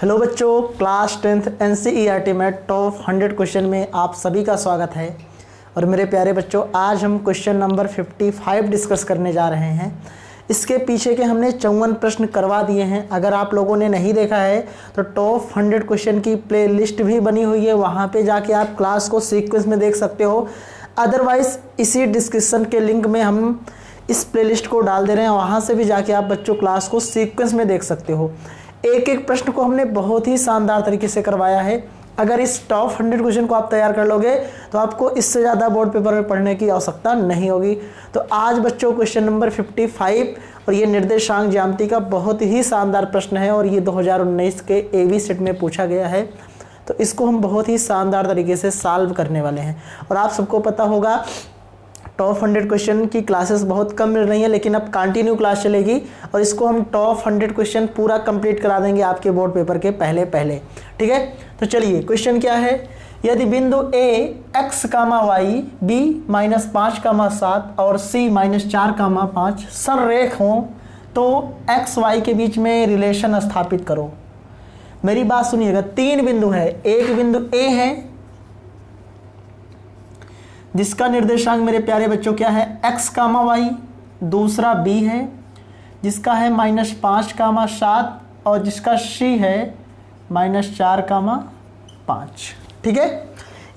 Hello बच्चों, class 10th NCERT में top 100 question में आप सभी का स्वागत है। और मेरे प्यारे बच्चों, आज हम क्वेश्चन नंबर 55 डिस्कस करने जा रहे हैं। इसके पीछे के हमने 54 प्रश्न करवा दिए हैं। अगर आप लोगों ने नहीं देखा है तो टॉप 100 क्वेश्चन की प्ले लिस्ट भी बनी हुई है, वहाँ पे जाके आप क्लास को सीक्वेंस में देख सकते हो। अदरवाइज़ इसी डिस्क्रिप्शन के लिंक में हम इस प्लेलिस्ट को डाल दे रहे हैं, वहाँ से भी जाके आप बच्चों क्लास को सीक्वेंस में देख सकते हो। एक एक प्रश्न को हमने बहुत ही शानदार तरीके से करवाया है। अगर इस टॉप 100 क्वेश्चन को आप तैयार कर लोगे तो आपको इससे ज़्यादा बोर्ड पेपर में पढ़ने की आवश्यकता नहीं होगी। तो आज बच्चों क्वेश्चन नंबर 55 और ये निर्देशांक ज्यामिति का बहुत ही शानदार प्रश्न है और ये 2019 के एवी सेट में पूछा गया है। तो इसको हम बहुत ही शानदार तरीके से सॉल्व करने वाले हैं। और आप सबको पता होगा टॉप 100 क्वेश्चन की क्लासेस बहुत कम मिल रही हैं, लेकिन अब कंटिन्यू क्लास चलेगी और इसको हम टॉप 100 क्वेश्चन पूरा कंप्लीट करा देंगे आपके बोर्ड पेपर के पहले। ठीक है, तो चलिए क्वेश्चन क्या है। यदि बिंदु A x, y B -5, 7 और C -4, 5 सररेख हों तो x y के बीच में रिलेशन स्थापित करो। मेरी बात सुनिएगा, 3 बिंदु है। एक बिंदु A है जिसका निर्देशांक मेरे प्यारे बच्चों क्या है, x, y। दूसरा B है जिसका है -5, 7 और जिसका C है -4, 5। ठीक है,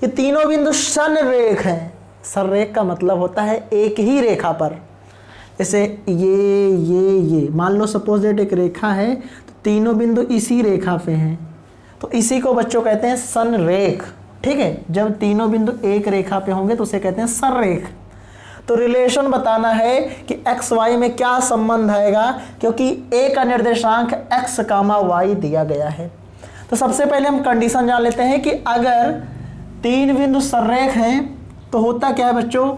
ये तीनों बिंदु संरेख हैं। संरेख का मतलब होता है एक ही रेखा पर। जैसे ये मान लो सपोज दैट एक रेखा है तो तीनों बिंदु इसी रेखा पे हैं, तो इसी को बच्चों कहते हैं संरेख। ठीक है, जब तीनों बिंदु एक रेखा पे होंगे तो उसे कहते हैं संरेख। तो रिलेशन बताना है कि x y में क्या संबंध आएगा, क्योंकि a का निर्देशांक x, y दिया गया है। तो सबसे पहले हम कंडीशन जान लेते हैं कि अगर 3 बिंदु संरेख हैं तो होता क्या है बच्चों,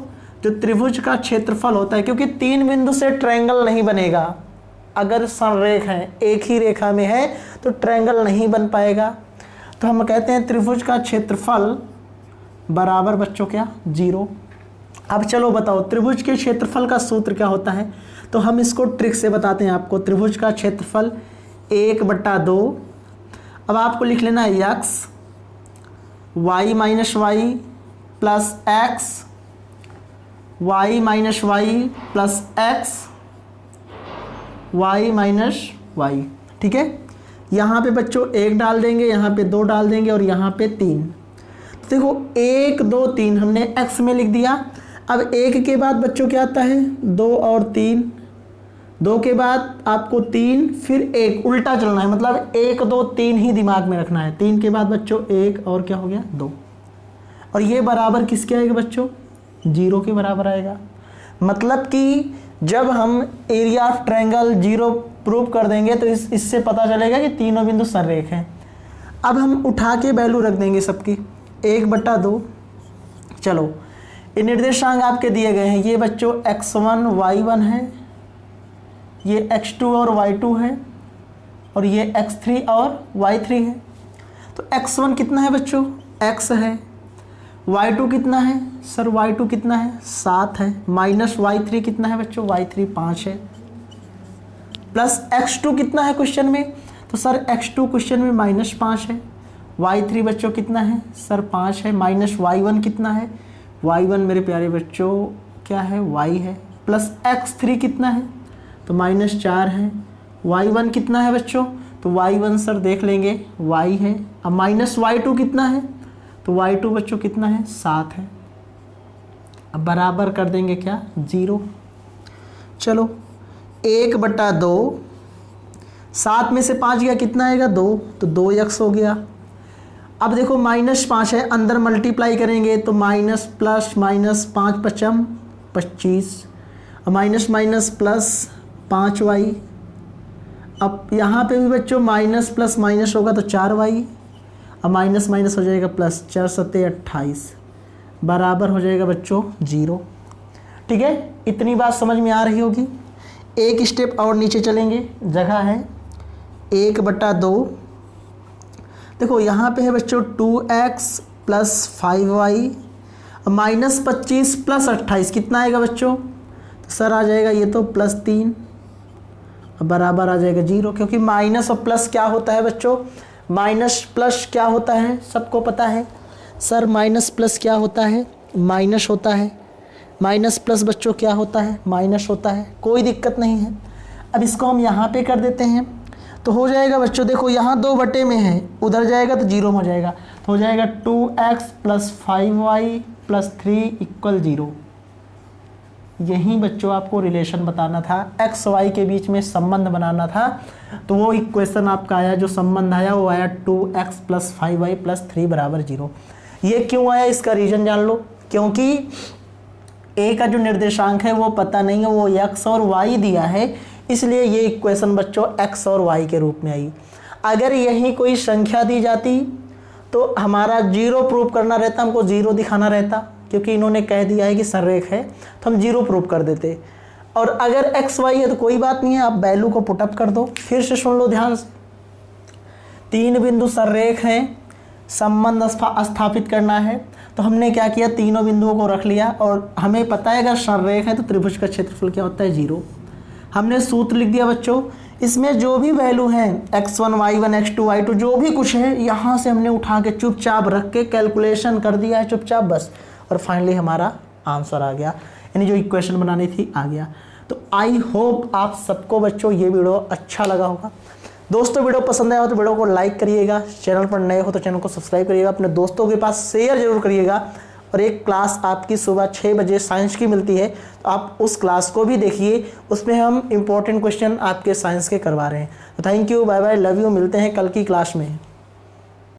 जो त्रिभुज का क्षेत्रफल होता है, क्योंकि 3 बिंदु से ट्रायंगल नहीं बनेगा। अगर संरेख है, एक ही रेखा में है तो ट्रायंगल नहीं बन पाएगा। तो हम कहते हैं त्रिभुज का क्षेत्रफल बराबर बच्चों क्या, 0। अब चलो बताओ त्रिभुज के क्षेत्रफल का सूत्र क्या होता है। तो हम इसको ट्रिक से बताते हैं आपको। त्रिभुज का क्षेत्रफल 1/2। अब आपको लिख लेना है x, y - y plus x, y - y plus x, y - y। ठीक है, यहाँ पे बच्चों 1 डाल देंगे, यहाँ पे 2 डाल देंगे और यहाँ पे 3। तो देखो 1 2 3 हमने x में लिख दिया। अब 1 के बाद बच्चों क्या आता है, 2 और 3। 2 के बाद आपको 3 फिर 1, उल्टा चलना है, मतलब 1 2 3 ही दिमाग में रखना है। 3 के बाद बच्चों 1 और क्या हो गया, 2। और ये बराबर किसके आएगा बच्चों, 0 के बराबर आएगा। मतलब कि जब हम एरिया ऑफ ट्रायंगल 0 प्रूव कर देंगे तो इससे पता चलेगा कि तीनों बिंदु संरेख हैं। अब हम उठा के वैल्यू रख देंगे सबकी, 1/2। चलो ये निर्देशांक आपके दिए गए हैं। ये बच्चों x1 y1 है, ये x2 और y2 है और ये x3 और y3 है। तो x1 कितना है बच्चों, x है। y2 कितना है सर, y2 कितना है, 7 है। माइनस y3 कितना है बच्चों, y3 5 है। प्लस x2 कितना है क्वेश्चन में, तो सर x2 क्वेश्चन में -5 है। y3 बच्चों कितना है सर, 5 है। माइनस y1 कितना है, y1 मेरे प्यारे बच्चों क्या है, y है। प्लस x3 कितना है, तो -4 है। y1 कितना है बच्चों, तो y1 सर देख लेंगे y है। अब माइनस y2 कितना है, तो y2 बच्चों कितना है, 7 है। अब बराबर कर देंगे क्या, 0। चलो 1/2, 7 में से 5 गया कितना आएगा, 2, तो 2x हो गया। अब देखो -5 है, अंदर मल्टीप्लाई करेंगे तो minus plus minus 5 5 25, minus minus plus 5y। अब यहाँ पे भी बच्चों माइनस प्लस माइनस होगा तो 4y। अब माइनस माइनस हो जाएगा प्लस, 4 7 28 बराबर हो जाएगा बच्चों 0। ठीक है, इतनी बात समझ में आ रही होगी। एक स्टेप और नीचे चलेंगे, जगह है 1/2। देखो यहाँ पे है बच्चों 2x प्लस 5y -25 प्लस 28 कितना आएगा बच्चों, तो सर आ जाएगा ये तो +3 बराबर आ जाएगा 0, क्योंकि माइनस और प्लस क्या होता है बच्चों, माइनस प्लस क्या होता है, सबको पता है सर। माइनस प्लस क्या होता है, माइनस होता है। माइनस प्लस बच्चों क्या होता है, माइनस होता है, कोई दिक्कत नहीं है। अब इसको हम यहाँ पे कर देते हैं तो हो जाएगा बच्चों, देखो यहाँ 2 में है, उधर जाएगा तो 0 हो जाएगा, तो हो जाएगा 2x + 5y + 3 = 0। यही बच्चों आपको रिलेशन बताना था, x y के बीच में संबंध बनाना था। तो वो इक्वेशन आपका आया, जो संबंध आया वो आया 2x + 5y + 3 = 0। ये क्यों आया, इसका रीज़न जान लो। क्योंकि a का जो निर्देशांक है वो पता नहीं है, वो x और y दिया है, इसलिए ये इक्वेशन बच्चों x और y के रूप में आई। अगर यही कोई संख्या दी जाती तो हमारा 0 प्रूव करना रहता, हमको 0 दिखाना रहता, क्योंकि इन्होंने कह दिया है कि संरेख है तो हम 0 प्रूव कर देते। और अगर x y है तो कोई बात नहीं है, आप वैल्यू को पुटअप कर दो। फिर से सुन लो ध्यान से, 3 बिंदु संरेख हैं, संबंध स्थापित करना है, तो हमने क्या किया, तीनों बिंदुओं को रख लिया। और हमें पता है अगर संरेख है तो त्रिभुज का क्षेत्रफल क्या होता है, 0। हमने सूत्र लिख दिया बच्चों, इसमें जो भी वैल्यू है x1 y1 x2 y2 जो भी कुछ है, यहाँ से हमने उठा के चुपचाप रख के कैलकुलेशन कर दिया है चुपचाप बस, और फाइनली हमारा आंसर आ गया, यानी जो इक्वेशन बनानी थी आ गया। तो आई होप आप सबको बच्चों ये वीडियो अच्छा लगा होगा। दोस्तों वीडियो पसंद आया हो तो वीडियो को लाइक करिएगा, चैनल पर नए हो तो चैनल को सब्सक्राइब करिएगा, अपने दोस्तों के पास शेयर जरूर करिएगा। और एक क्लास आपकी सुबह 6 बजे साइंस की मिलती है, तो आप उस क्लास को भी देखिए, उसमें हम इंपॉर्टेंट क्वेश्चन आपके साइंस के करवा रहे हैं। तो thank you, bye bye, love you, मिलते हैं कल की क्लास में।